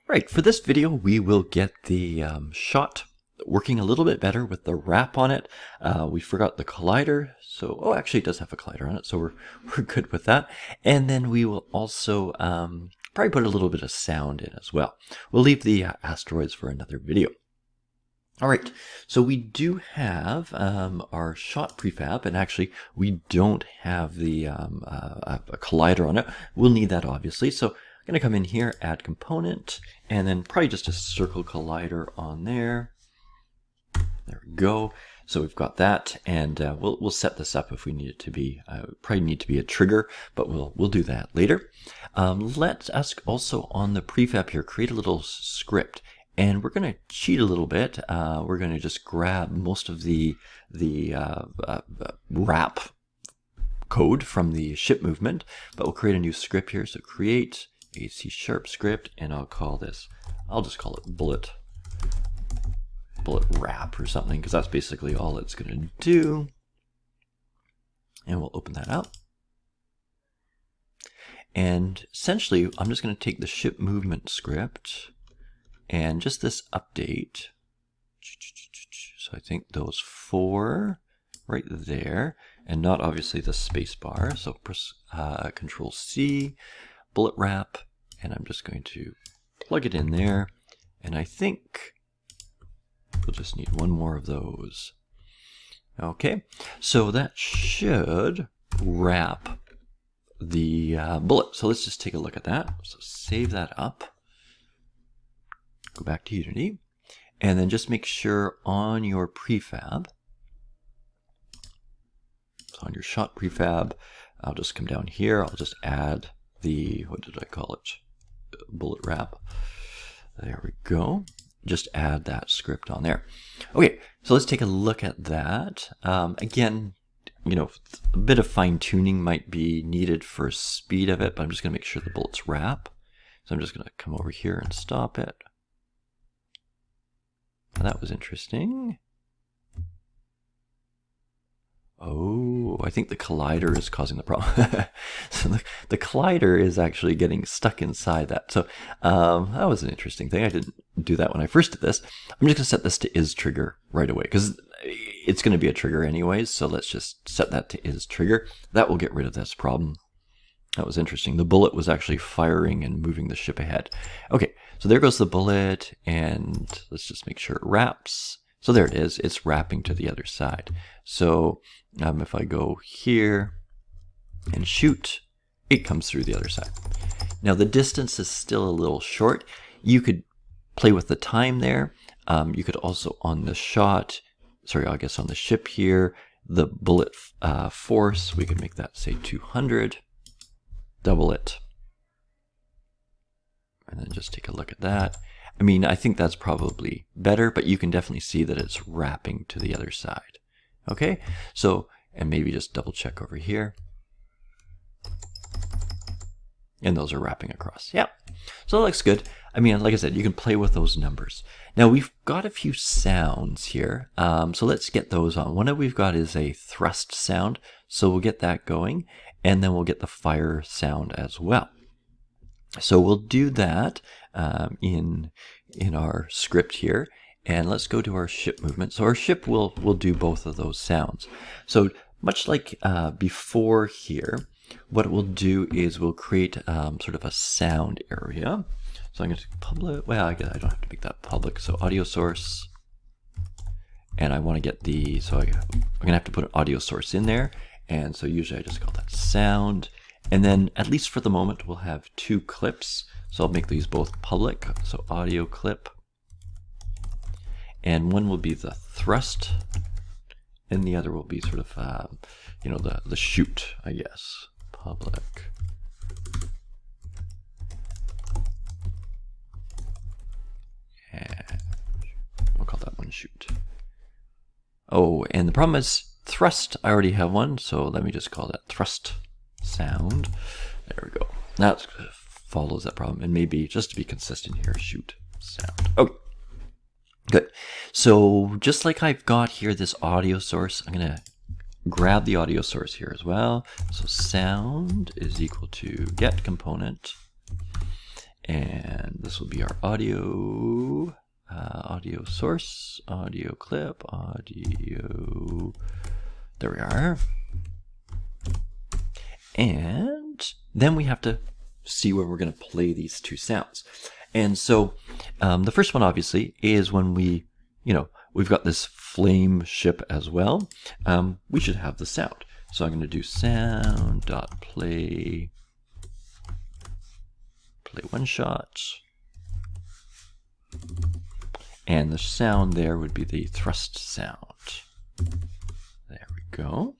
Right, for this video, we will get the shot working a little bit better with the wrap on it. We forgot the collider, so, oh, actually it does have a collider on it, so we're good with that. And then we will also probably put a little bit of sound in as well. We'll leave the asteroids for another video. All right, so we do have our shot prefab, and actually we don't have the a collider on it. We'll need that obviously, so I'm going to come in here, add component, and then probably just a circle collider on there. There we go. So we've got that, and we'll set this up if we need it to be. Probably need to be a trigger, but we'll do that later. Let us also on the prefab here create a little script. And we're going to cheat a little bit. We're going to just grab most of the wrap code from the ship movement, but we'll create a new script here. So create a C# script, and I'll just call it bullet wrap or something, because that's basically all it's going to do. And we'll open that up. And essentially, I'm just going to take the ship movement script and just this update. So I think those 4 right there, and not obviously the space bar. So press Control C, bullet wrap, and I'm just going to plug it in there. And I think we'll just need one more of those. Okay, so that should wrap the bullet. So let's just take a look at that. So save that up. Go back to Unity, and then just make sure on your prefab, so on your shot prefab, I'll just come down here, I'll just add the, what did I call it, bullet wrap. There we go. Just add that script on there. Okay, so let's take a look at that. Again, you know, a bit of fine tuning might be needed for speed of it, but I'm just going to make sure the bullets wrap. So I'm just going to come over here and stop it. That was interesting. Oh, I think the collider is causing the problem. So the collider is actually getting stuck inside that. So that was an interesting thing. I didn't do that when I first did this. I'm just going to set this to is trigger right away, because it's going to be a trigger anyways. So let's just set that to is trigger. That will get rid of this problem. That was interesting. The bullet was actually firing and moving the ship ahead. Okay, so there goes the bullet, and let's just make sure it wraps. So there it is. It's wrapping to the other side. So if I go here and shoot, it comes through the other side. Now the distance is still a little short. You could play with the time there. You could also on the shot, sorry, I guess on the ship here, the bullet force, we could make that say 200. Double it, and then just take a look at that. I mean, I think that's probably better, but you can definitely see that it's wrapping to the other side. Okay, so, and maybe just double check over here. And those are wrapping across. Yeah, so it looks good. I mean, like I said, you can play with those numbers. Now we've got a few sounds here, so let's get those on. One that we've got is a thrust sound, so we'll get that going. And then we'll get the fire sound as well. So we'll do that in our script here. And let's go to our ship movement. So our ship will do both of those sounds. So much like before here, what it will do is we'll create sort of a sound area. So I'm going to public, well, I guess I don't have to make that public. So audio source. And I want to get the, so I'm going to have to put an audio source in there. And so usually I just call that sound. And then at least for the moment, we'll have 2 clips. So I'll make these both public. So audio clip. And one will be the thrust. And the other will be sort of, you know, the shoot, I guess. Public. And we'll call that one shoot. Oh, and the problem is, thrust, I already have one, so let me just call that thrust sound. There we go. That follows that problem, and maybe just to be consistent here, shoot sound. Okay, good. So just like I've got here this audio source, I'm going to grab the audio source here as well. So sound is equal to get component, And this will be our audio, audio source, audio clip, audio. There we are. And then we have to see when we're going to play these two sounds. And so the first one obviously is when we, we've got this flame ship as well. We should have the sound. So I'm going to do sound.play one shot. And the sound there would be the thrust sound. There we go.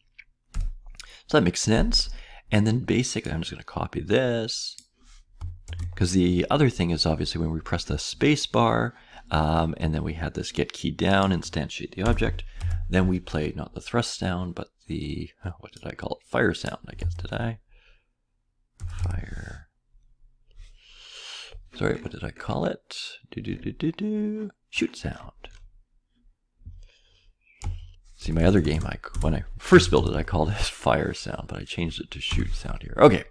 So that makes sense. And then basically I'm just going to copy this, because the other thing is obviously when we press the space bar, and then we had this get key down, instantiate the object, then we played not the thrust sound, but the, what did I call it? Fire sound, I guess, did I? Fire. Sorry, what did I call it? Shoot sound. See, my other game, when I first built it, I called it fire sound, but I changed it to shoot sound here. Okay,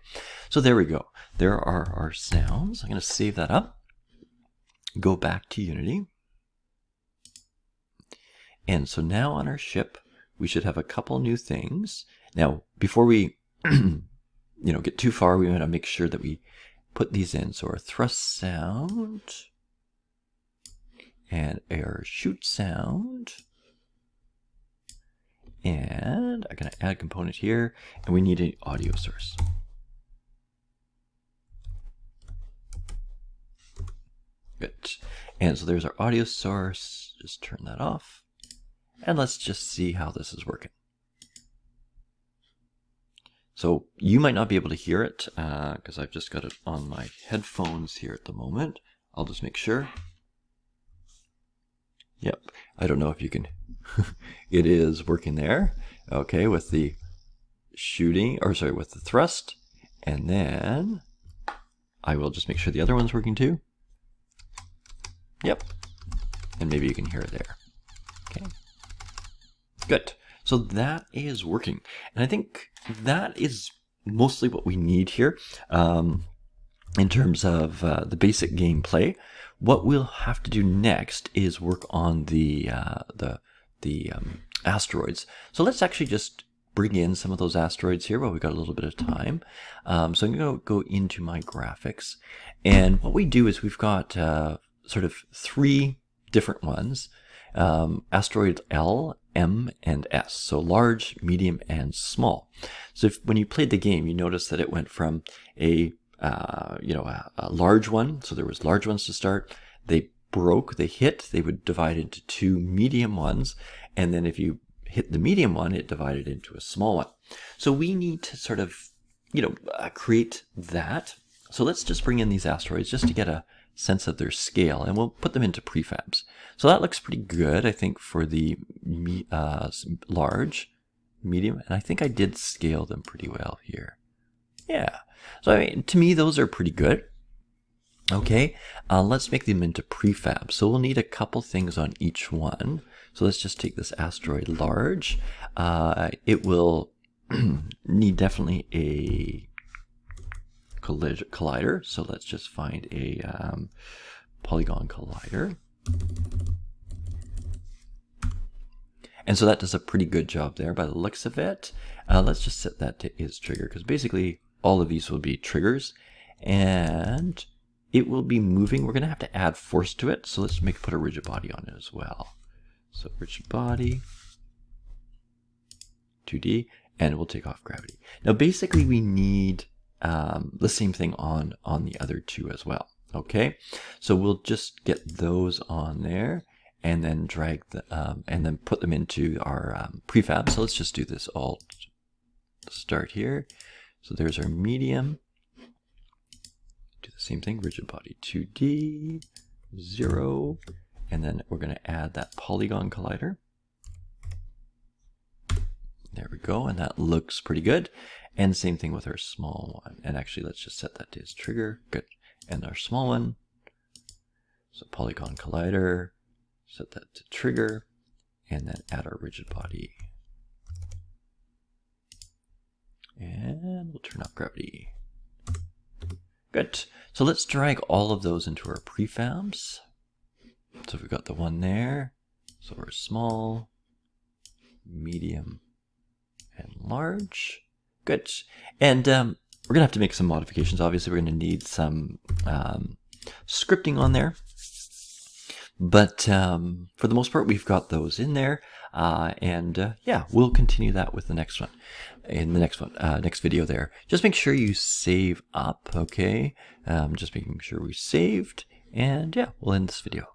so there we go. There are our sounds. I'm going to save that up. Go back to Unity. And so now on our ship, we should have a couple new things. Now, before we get too far, we want to make sure that we put these in. So our thrust sound and our shoot sound. And I'm going to add a component here, and we need an audio source. Good. And so there's our audio source. Just turn that off. And let's just see how this is working. So you might not be able to hear it because I've just got it on my headphones here at the moment. I'll just make sure. Yep. I don't know if you can. It is working there. Okay, with the shooting, or sorry, with the thrust. And then I will just make sure the other one's working too. Yep. And maybe you can hear it there. Okay. Good. So that is working. And I think that is mostly what we need here in terms of the basic gameplay. What we'll have to do next is work on the asteroids. So let's actually just bring in some of those asteroids here while we've got a little bit of time. So I'm going to go into my graphics. And what we do is we've got sort of three different ones. Asteroids L, M, and S. So large, medium, and small. So when you played the game, you noticed that it went from a large one. So there was large ones to start. They broke, they hit, they would divide into two medium ones. And then if you hit the medium one, it divided into a small one. So we need to sort of, create that. So let's just bring in these asteroids just to get a sense of their scale, and we'll put them into prefabs. So that looks pretty good, I think, for the large, medium, and I think I did scale them pretty well here. Yeah. So I mean, to me, those are pretty good. Okay, let's make them into prefab. So we'll need a couple things on each one. So let's just take this asteroid large. It will need definitely a collider. So let's just find a polygon collider. And so that does a pretty good job there by the looks of it. Let's just set that to is trigger, because basically all of these will be triggers. And it will be moving. We're going to have to add force to it. So let's put a rigid body on it as well. So rigid body, 2D, and we'll take off gravity. Now basically we need the same thing on the other two as well. Okay, so we'll just get those on there and then drag the and then put them into our prefab. So let's just do this all start here. So there's our medium. Do the same thing, rigid body 2D, 0, and then we're going to add that polygon collider. There we go, and that looks pretty good. And same thing with our small one. And actually, let's just set that to its trigger. Good. And our small one. So polygon collider, set that to trigger, and then add our rigid body. And we'll turn off gravity. Good. So let's drag all of those into our prefabs. So we've got the one there. So we're small, medium, and large. Good. And we're going to have to make some modifications. Obviously, we're going to need some scripting on there. But for the most part, we've got those in there. Yeah, we'll continue that with the next one. In the next video there. Just make sure you save up, okay? Just making sure we saved. And yeah, we'll end this video.